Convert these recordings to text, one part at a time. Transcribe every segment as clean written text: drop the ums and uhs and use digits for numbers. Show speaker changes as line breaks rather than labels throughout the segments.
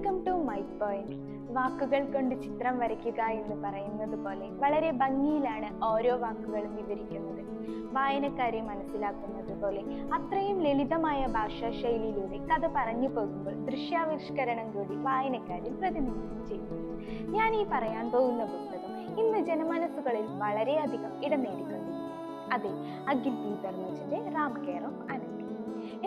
Welcome to my point. വാക്കുകൾ കൊണ്ട് ചിത്രം വരയ്ക്കുക എന്ന് പറയുന്നത് പോലെ വളരെ ഭംഗിയിലാണ് ഓരോ വാക്കുകളും വിവരിക്കുന്നത്. വായനക്കാരെ മനസ്സിലാക്കുന്നത് പോലെ അത്രയും ലളിതമായ ഭാഷാ ശൈലിയിലൂടെ കഥ പറഞ്ഞു പോകുമ്പോൾ ദൃശ്യാവിഷ്കരണം കൂടി വായനക്കാരിൽ പ്രതിനിധാനം ചെയ്യും. ഞാൻ ഈ പറയാൻ പോകുന്ന പുസ്തകം ഇന്ന് ജനമനസ്സുകളിൽ വളരെയധികം ഇടം നേടിക്കൊണ്ടിരിക്കുന്നു. അതെ, അഖിൽ പി ധർമ്മജന്റെ റാം കെയർ ഓഫ് അനന്തി.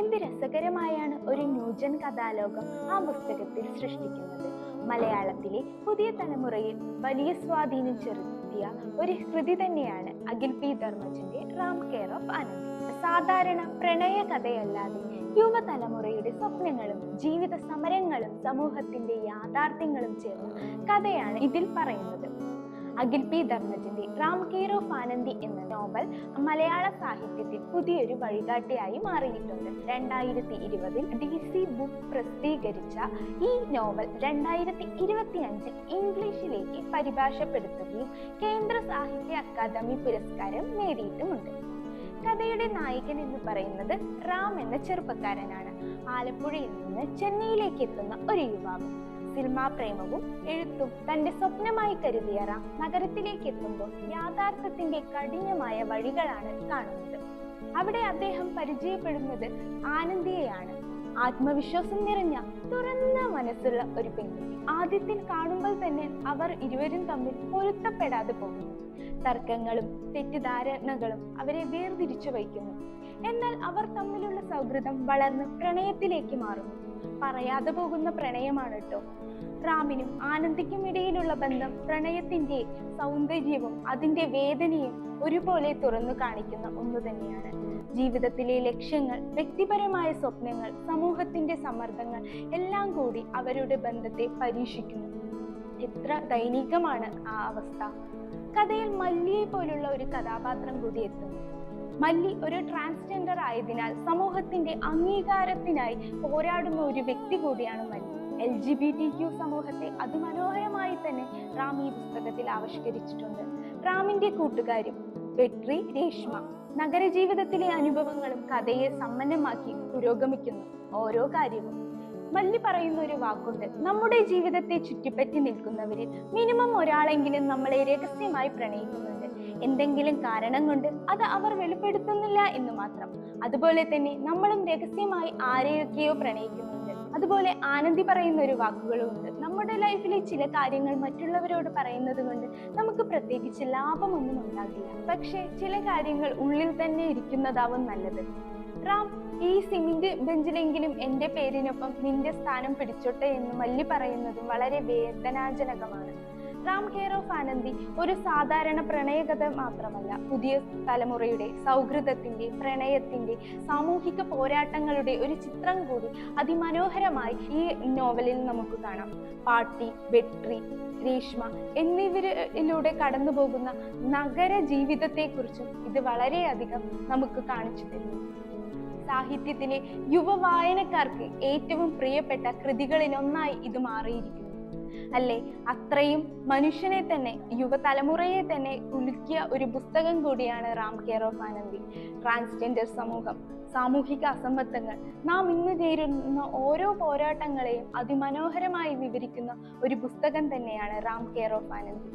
എന്ത് രസകരമായാണ് ഒരു ന്യൂജൻ കഥാലോകം ആ പുസ്തകത്തിൽ സൃഷ്ടിക്കുന്നത്. മലയാളത്തിലെ പുതിയ തലമുറയിൽ വലിയ സ്വാധീനം ചെലുത്തിയ ഒരു കൃതി തന്നെയാണ് അഖിൽ പി ധർമ്മജന്റെ റാം കെയർ ഓഫ് അനന്തി. സാധാരണ പ്രണയ കഥയല്ലാതെ യുവതലമുറയുടെ സ്വപ്നങ്ങളും ജീവിത സമരങ്ങളും സമൂഹത്തിന്റെ യാഥാർത്ഥ്യങ്ങളും ചേർന്ന കഥയാണ് ഇതിൽ പറയുന്നത്. അഖിൽ പി ധർമ്മജന്റെ റാം കെയർ ഓഫ് ആനന്ദി എന്ന നോവൽ മലയാള സാഹിത്യത്തിൽ പുതിയൊരു വഴികാട്ടിയായി മാറിയിട്ടുണ്ട്. 2020 DC ബുക്ക് പ്രസിദ്ധീകരിച്ച ഈ നോവൽ 2025 ഇംഗ്ലീഷിലേക്ക് പരിഭാഷപ്പെടുത്തുകയും കേന്ദ്ര സാഹിത്യ അക്കാദമി പുരസ്കാരം നേടിയിട്ടുമുണ്ട്. കഥയുടെ നായകൻ എന്ന് പറയുന്നത് റാം എന്ന ചെറുപ്പക്കാരനാണ്. ആലപ്പുഴയിൽ നിന്ന് ചെന്നൈയിലേക്ക് എത്തുന്ന ഒരു യുവാവ്. സിനിമാ പ്രേമവും എഴുത്തും തന്റെ സ്വപ്നമായി കരുതിയ റാം നഗരത്തിലേക്ക് എത്തുമ്പോൾ യാഥാർത്ഥ്യത്തിന്റെ കഠിനമായ വഴികളാണ് കാണുന്നത്. അവിടെ അദ്ദേഹം പരിചയപ്പെടുന്നത് ആനന്ദിയെയാണ്. ആത്മവിശ്വാസം നിറഞ്ഞ തുറന്ന മനസ്സുള്ള ഒരു പെൺകുട്ടി. ആദ്യത്തിൽ കാണുമ്പോൾ തന്നെ അവർ ഇരുവരും തമ്മിൽ പൊരുത്തപ്പെടാതെ പോകുന്നു. തർക്കങ്ങളും തെറ്റിദ്ധാരണകളും അവരെ വേർതിരിച്ചു വയ്ക്കുന്നു. എന്നാൽ അവർ തമ്മിലുള്ള സൗഹൃദം വളർന്ന് പ്രണയത്തിലേക്ക് മാറുന്നു. പറയാതെ പോകുന്ന പ്രണയമാണ് കേട്ടോ. റാമിനും ആനന്ദിക്കും ഇടയിലുള്ള ബന്ധം പ്രണയത്തിന്റെ സൗന്ദര്യവും അതിന്റെ വേദനയും ഒരുപോലെ തുറന്നു കാണിക്കുന്ന ഒന്നു തന്നെയാണ്. ജീവിതത്തിലെ ലക്ഷ്യങ്ങൾ, വ്യക്തിപരമായ സ്വപ്നങ്ങൾ, സമൂഹത്തിന്റെ സമ്മർദ്ദങ്ങൾ എല്ലാം കൂടി അവരുടെ ബന്ധത്തെ പരീക്ഷിക്കുന്നു. എത്ര ദൈനികമാണ് ആ അവസ്ഥ. കഥയിൽ മല്ലിയെ പോലുള്ള ഒരു കഥാപാത്രം കൂടി എത്തുന്നു. മല്ലി ഒരു ട്രാൻസ്ജെൻഡർ ആയതിനാൽ സമൂഹത്തിന്റെ അംഗീകാരത്തിനായി പോരാടുന്ന ഒരു വ്യക്തി കൂടിയാണ് മല്ലി. LGBTQ സമൂഹത്തെ അതിമനോഹരമായി തന്നെ റാം ഈ പുസ്തകത്തിൽ ആവിഷ്കരിച്ചിട്ടുണ്ട്. റാമിന്റെ കൂട്ടുകാരും വെട്രി, രേഷ്മ നഗരജീവിതത്തിലെ അനുഭവങ്ങളും കഥയെ സമ്പന്നമാക്കി പുരോഗമിക്കുന്നു ഓരോ കാര്യവും. മല്ലി പറയുന്ന ഒരു വാക്കുണ്ട്: നമ്മുടെ ജീവിതത്തെ ചുറ്റിപ്പറ്റി നിൽക്കുന്നവരിൽ മിനിമം ഒരാളെങ്കിലും നമ്മളെ രഹസ്യമായി പ്രണയിക്കുന്നുണ്ട്. എന്തെങ്കിലും കാരണം കൊണ്ട് അത് അവർ വെളിപ്പെടുത്തുന്നില്ല എന്ന് മാത്രം. അതുപോലെ തന്നെ നമ്മളും രഹസ്യമായി ആരെയൊക്കെയോ പ്രണയിക്കുന്നുണ്ട്. അതുപോലെ ആനന്ദി പറയുന്ന ഒരു വാക്കുകളും ഉണ്ട്: നമ്മുടെ ലൈഫിലെ ചില കാര്യങ്ങൾ മറ്റുള്ളവരോട് പറയുന്നത് കൊണ്ട് നമുക്ക് പ്രത്യേകിച്ച് ലാഭമൊന്നും ഉണ്ടാകില്ല. പക്ഷെ ചില കാര്യങ്ങൾ ഉള്ളിൽ തന്നെ ഇരിക്കുന്നതാവും നല്ലത്. റാം, ഈ സിമന്റ് ബെഞ്ചിലെങ്കിലും എന്റെ പേരിനൊപ്പം നിന്റെ സ്ഥാനം പിടിച്ചോട്ടെ എന്ന് മല്ലി പറയുന്നതും വളരെ വേദനാജനകമാണ്. റാം കെയർ ഓഫ് ആനന്ദി ഒരു സാധാരണ പ്രണയകഥ മാത്രമല്ല, പുതിയ തലമുറയുടെ സൗഹൃദത്തിന്റെ, പ്രണയത്തിന്റെ, സാമൂഹിക പോരാട്ടങ്ങളുടെ ഒരു ചിത്രം കൂടി അതിമനോഹരമായി ഈ നോവലിൽ നമുക്ക് കാണാം. പാട്ടി, വെട്രി, രേഷ്മ എന്നിവരിലൂടെ കടന്നു പോകുന്ന നഗര ജീവിതത്തെക്കുറിച്ചും ഇത് വളരെയധികം നമുക്ക് കാണിച്ചു തരുന്നു. സാഹിത്യത്തിലെ യുവ വായനക്കാർക്ക് ഏറ്റവും പ്രിയപ്പെട്ട കൃതികളിലൊന്നായി ഇത് മാറിയിരിക്കുന്നു അല്ലേ? അത്രയും മനുഷ്യനെ തന്നെ, യുവതലമുറയെ തന്നെ കുലുക്കിയ ഒരു പുസ്തകം കൂടിയാണ് Ram care of Anandhi. Transgender സമൂഹം, സാമൂഹിക അസമത്വങ്ങൾ, നാം ഇന്ന് നേരിടുന്ന ഓരോ പോരാട്ടങ്ങളെയും അതിമനോഹരമായി വിവരിക്കുന്ന ഒരു പുസ്തകം തന്നെയാണ് റാം കെയർ ഓഫ് ആനന്ദി.